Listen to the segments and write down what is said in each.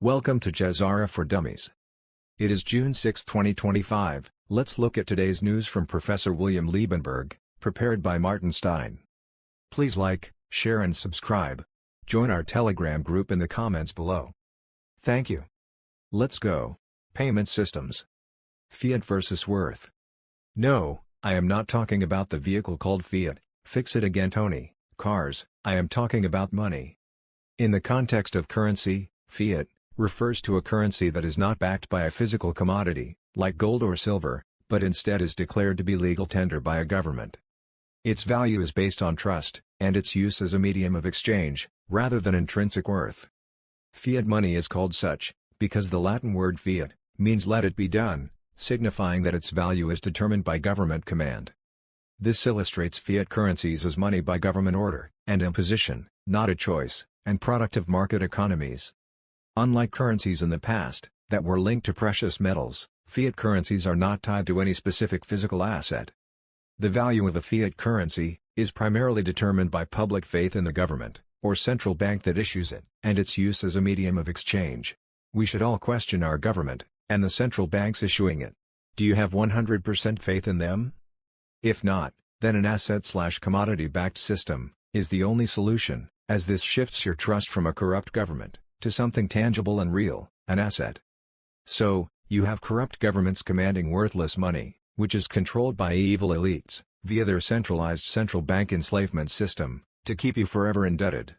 Welcome to Jazara for Dummies. It is June 6, 2025. Let's look at today's news from Professor William Liebenberg, prepared by Martin Stein. Please like, share and subscribe. Join our Telegram group in the comments below. Thank you. Let's go. Payment systems. Fiat versus worth. No, I am not talking about the vehicle called Fiat. Fix it again, Tony. Cars. I am talking about money. In the context of currency, fiat refers to a currency that is not backed by a physical commodity, like gold or silver, but instead is declared to be legal tender by a government. Its value is based on trust, and its use as a medium of exchange, rather than intrinsic worth. Fiat money is called such, because the Latin word fiat means let it be done, signifying that its value is determined by government command. This illustrates fiat currencies as money by government order and imposition, not a choice, and product of market economies. Unlike currencies in the past, that were linked to precious metals, fiat currencies are not tied to any specific physical asset. The value of a fiat currency is primarily determined by public faith in the government, or central bank that issues it, and its use as a medium of exchange. We should all question our government, and the central banks issuing it. Do you have 100% faith in them? If not, then an asset/commodity-backed system is the only solution, as this shifts your trust from a corrupt government to something tangible and real, an asset. So, you have corrupt governments commanding worthless money, which is controlled by evil elites, via their centralized central bank enslavement system, to keep you forever indebted.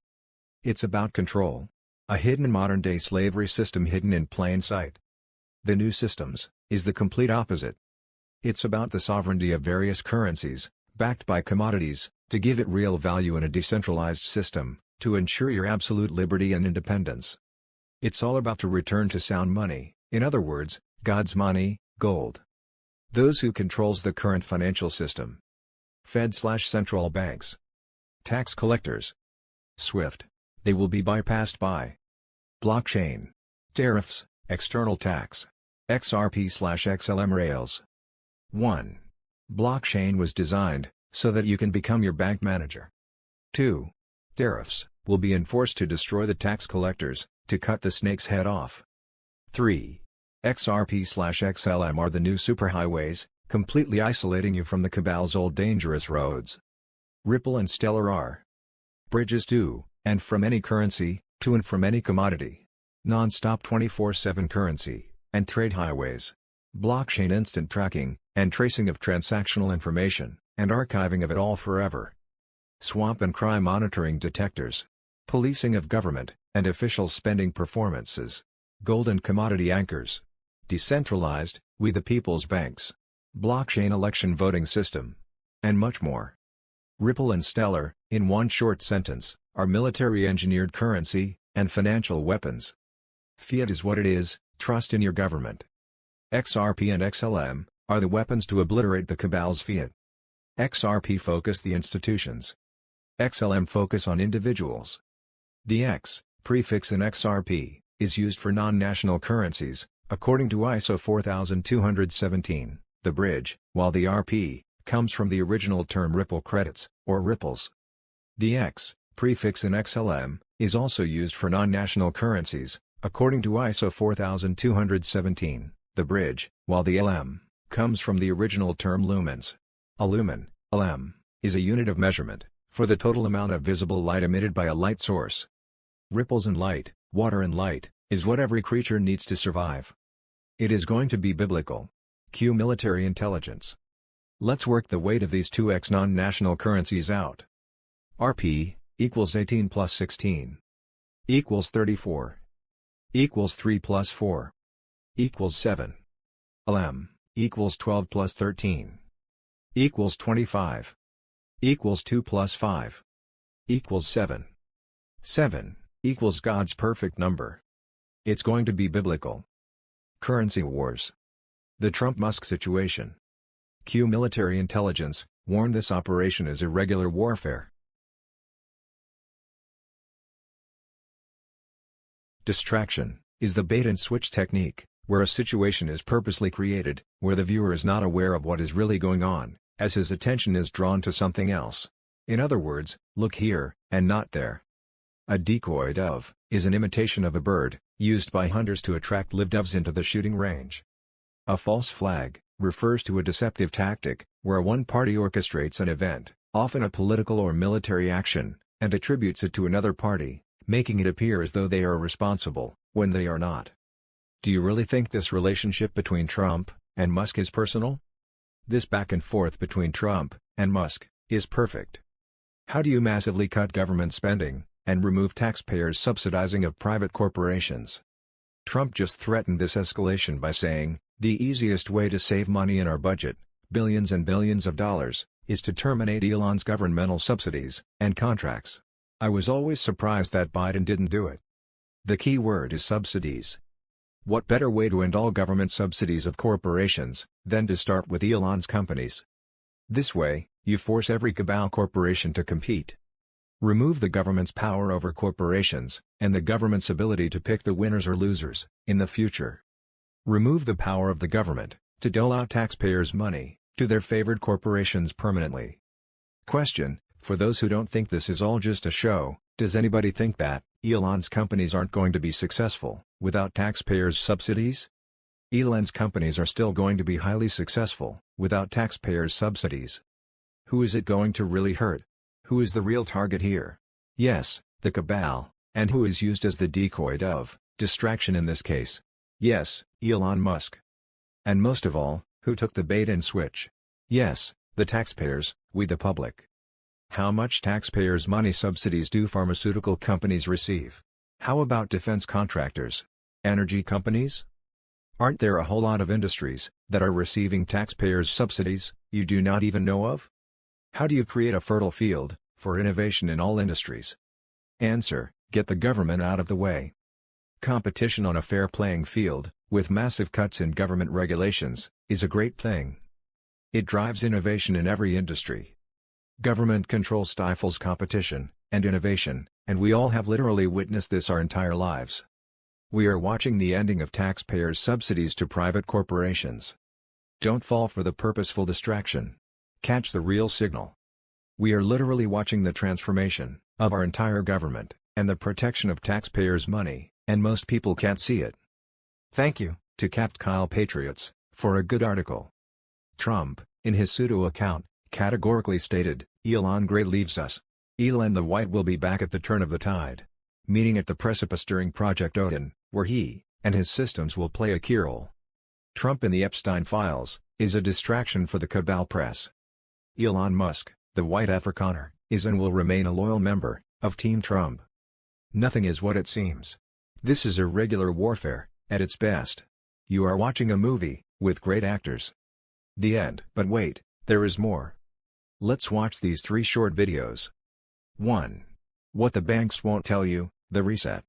It's about control. A hidden modern-day slavery system hidden in plain sight. The new systems is the complete opposite. It's about the sovereignty of various currencies, backed by commodities, to give it real value in a decentralized system, to ensure your absolute liberty and independence. It's all about to return to sound money, in other words, God's money, gold. Those who controls the current financial system. Fed/central banks. Tax collectors. SWIFT. They will be bypassed by blockchain. Tariffs, external tax. XRP/XLM rails. 1. Blockchain was designed so that you can become your bank manager. 2. Tariffs will be enforced to destroy the tax collectors, to cut the snake's head off. 3. XRP/XLM are the new superhighways, completely isolating you from the cabal's old dangerous roads. Ripple and Stellar are bridges to and from any currency, to and from any commodity. Non-stop 24/7 currency, and trade highways. Blockchain instant tracking, and tracing of transactional information, and archiving of it all forever. Swamp and crime monitoring detectors. Policing of government, and official spending performances. Gold and commodity anchors. Decentralized, we the people's banks. Blockchain election voting system. And much more. Ripple and Stellar, in one short sentence, are military-engineered currency, and financial weapons. Fiat is what it is, trust in your government. XRP and XLM are the weapons to obliterate the cabal's fiat. XRP focus the institutions. XLM focus on individuals. The X prefix in XRP is used for non-national currencies, according to ISO 4217, the bridge, while the RP comes from the original term ripple credits, or ripples. The X prefix in XLM is also used for non-national currencies, according to ISO 4217, the bridge, while the LM comes from the original term lumens. A lumen, LM, is a unit of measurement for the total amount of visible light emitted by a light source. Ripples and light, water and light, is what every creature needs to survive. It is going to be biblical. Cue military intelligence. Let's work the weight of these two X non-national currencies out. RP equals 18 plus 16. Equals 34. Equals 3 plus 4. Equals 7. LM equals 12 plus 13. Equals 25. Equals 2 plus 5. Equals 7. 7 equals God's perfect number. It's going to be biblical. Currency wars. The Trump Musk situation. Cue military intelligence, warn this operation is irregular warfare. Distraction is the bait-and-switch technique, where a situation is purposely created, where the viewer is not aware of what is really going on, as his attention is drawn to something else. In other words, look here, and not there. A decoy dove is an imitation of a bird, used by hunters to attract live doves into the shooting range. A false flag refers to a deceptive tactic, where one party orchestrates an event, often a political or military action, and attributes it to another party, making it appear as though they are responsible, when they are not. Do you really think this relationship between Trump and Musk is personal? This back and forth between Trump and Musk is perfect. How do you massively cut government spending and remove taxpayers' subsidizing of private corporations? Trump just threatened this escalation by saying, "The easiest way to save money in our budget, billions and billions of dollars, is to terminate Elon's governmental subsidies and contracts." I was always surprised that Biden didn't do it. The key word is subsidies. What better way to end all government subsidies of corporations than to start with Elon's companies? This way, you force every cabal corporation to compete. Remove the government's power over corporations, and the government's ability to pick the winners or losers, in the future. Remove the power of the government to dole out taxpayers' money to their favored corporations permanently. Question: for those who don't think this is all just a show, does anybody think that Elon's companies aren't going to be successful without taxpayers' subsidies? Elon's companies are still going to be highly successful without taxpayers' subsidies. Who is it going to really hurt? Who is the real target here? Yes, the cabal. And who is used as the decoy dove, distraction in this case? Yes, Elon Musk. And most of all, who took the bait and switch? Yes, the taxpayers, we the public. How much taxpayers' money subsidies do pharmaceutical companies receive? How about defense contractors? Energy companies? Aren't there a whole lot of industries that are receiving taxpayers' subsidies you do not even know of? How do you create a fertile field for innovation in all industries? Answer: get the government out of the way. Competition on a fair playing field, with massive cuts in government regulations, is a great thing. It drives innovation in every industry. Government control stifles competition and innovation, and we all have literally witnessed this our entire lives. We are watching the ending of taxpayers' subsidies to private corporations. Don't fall for the purposeful distraction. Catch the real signal. We are literally watching the transformation of our entire government, and the protection of taxpayers' money, and most people can't see it. Thank you to Capt. Kyle Patriots for a good article. Trump, in his pseudo account, categorically stated, "Elon Gray leaves us. Elon the White will be back at the turn of the tide," meaning at the precipice during Project Odin, where he and his systems will play a key role. Trump in the Epstein files is a distraction for the cabal press. Elon Musk, the white Afrikaner, is and will remain a loyal member of Team Trump. Nothing is what it seems. This is irregular warfare at its best. You are watching a movie with great actors. The end. But wait, there is more. Let's watch these 3 short videos. 1. What the banks won't tell you, the reset.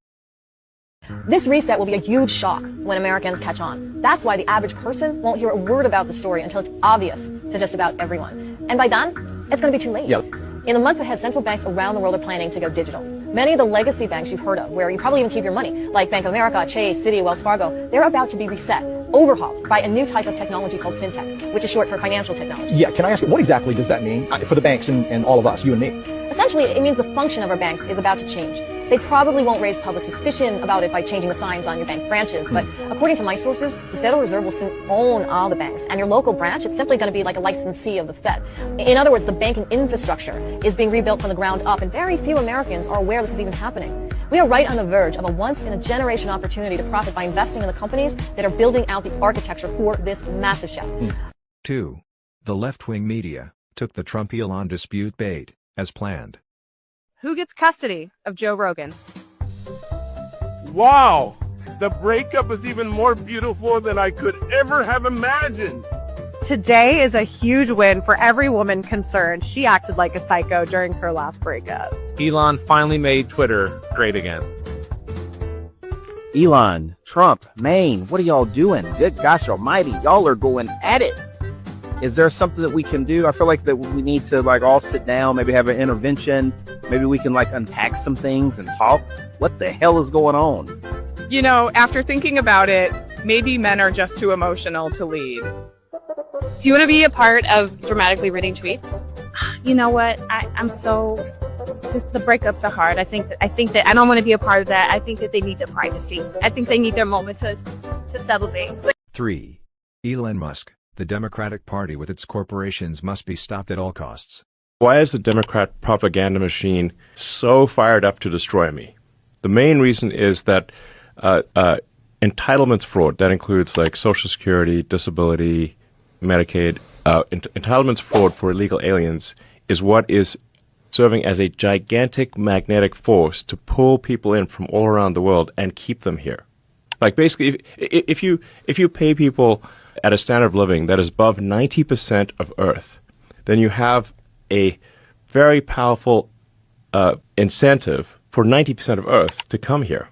This reset will be a huge shock when Americans catch on. That's why the average person won't hear a word about the story until it's obvious to just about everyone. And by then, it's going to be too late. Yep. In the months ahead, central banks around the world are planning to go digital. Many of the legacy banks you've heard of, where you probably even keep your money, like Bank of America, Chase, Citi, Wells Fargo, they're about to be reset, overhauled by a new type of technology called fintech, which is short for financial technology. Yeah, can I ask you, what exactly does that mean for the banks and all of us, you and me? Essentially, it means the function of our banks is about to change. They probably won't raise public suspicion about it by changing the signs on your bank's branches, but according to my sources, the Federal Reserve will soon own all the banks, and your local branch, it's simply going to be like a licensee of the Fed. In other words, the banking infrastructure is being rebuilt from the ground up, and very few Americans are aware this is even happening. We are right on the verge of a once-in-a-generation opportunity to profit by investing in the companies that are building out the architecture for this massive shift. 2. The left-wing media took the Trump-Elon dispute bait, as planned. Who gets custody of Joe Rogan? Wow! The breakup is even more beautiful than I could ever have imagined. Today is a huge win for every woman concerned. She acted like a psycho during her last breakup. Elon finally made Twitter great again. Elon, Trump, Maine, what are y'all doing? Good gosh almighty, y'all are going at it. Is there something that we can do? I feel like that we need to all sit down, maybe have an intervention. Maybe we can unpack some things and talk. What the hell is going on? You know, after thinking about it, maybe men are just too emotional to lead. Do you want to be a part of dramatically reading tweets? You know what? I'm so the breakups are hard. I think that I don't want to be a part of that. I think that they need their privacy. I think they need their moment to settle things. 3. Elon Musk. The Democratic Party with its corporations must be stopped at all costs. Why is the Democrat propaganda machine so fired up to destroy me? The main reason is that entitlements fraud, that includes like Social Security, disability, Medicaid, entitlements fraud for illegal aliens is what is serving as a gigantic magnetic force to pull people in from all around the world and keep them here. Like basically, if you pay people at a standard of living that is above 90% of Earth, then you have a very powerful incentive for 90% of Earth to come here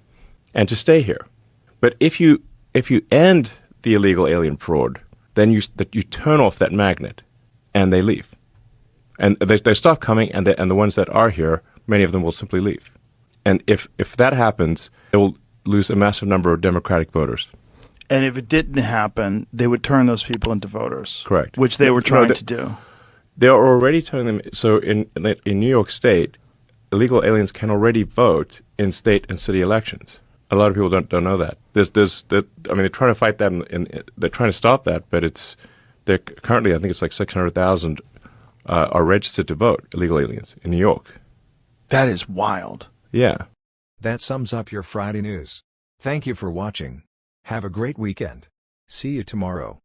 and to stay here. But if you end the illegal alien fraud, then you turn off that magnet, and they leave, and they stop coming, and the ones that are here, many of them will simply leave. And if that happens, it will lose a massive number of Democratic voters. And if it didn't happen, they would turn those people into voters. Correct. Which they were trying to do. They're already turning them. So in New York State, illegal aliens can already vote in state and city elections. A lot of people don't know that. They're trying to fight that, and they're trying to stop that. But they're currently, I think it's like 600,000 are registered to vote, illegal aliens in New York. That is wild. Yeah. That sums up your Friday news. Thank you for watching. Have a great weekend. See you tomorrow.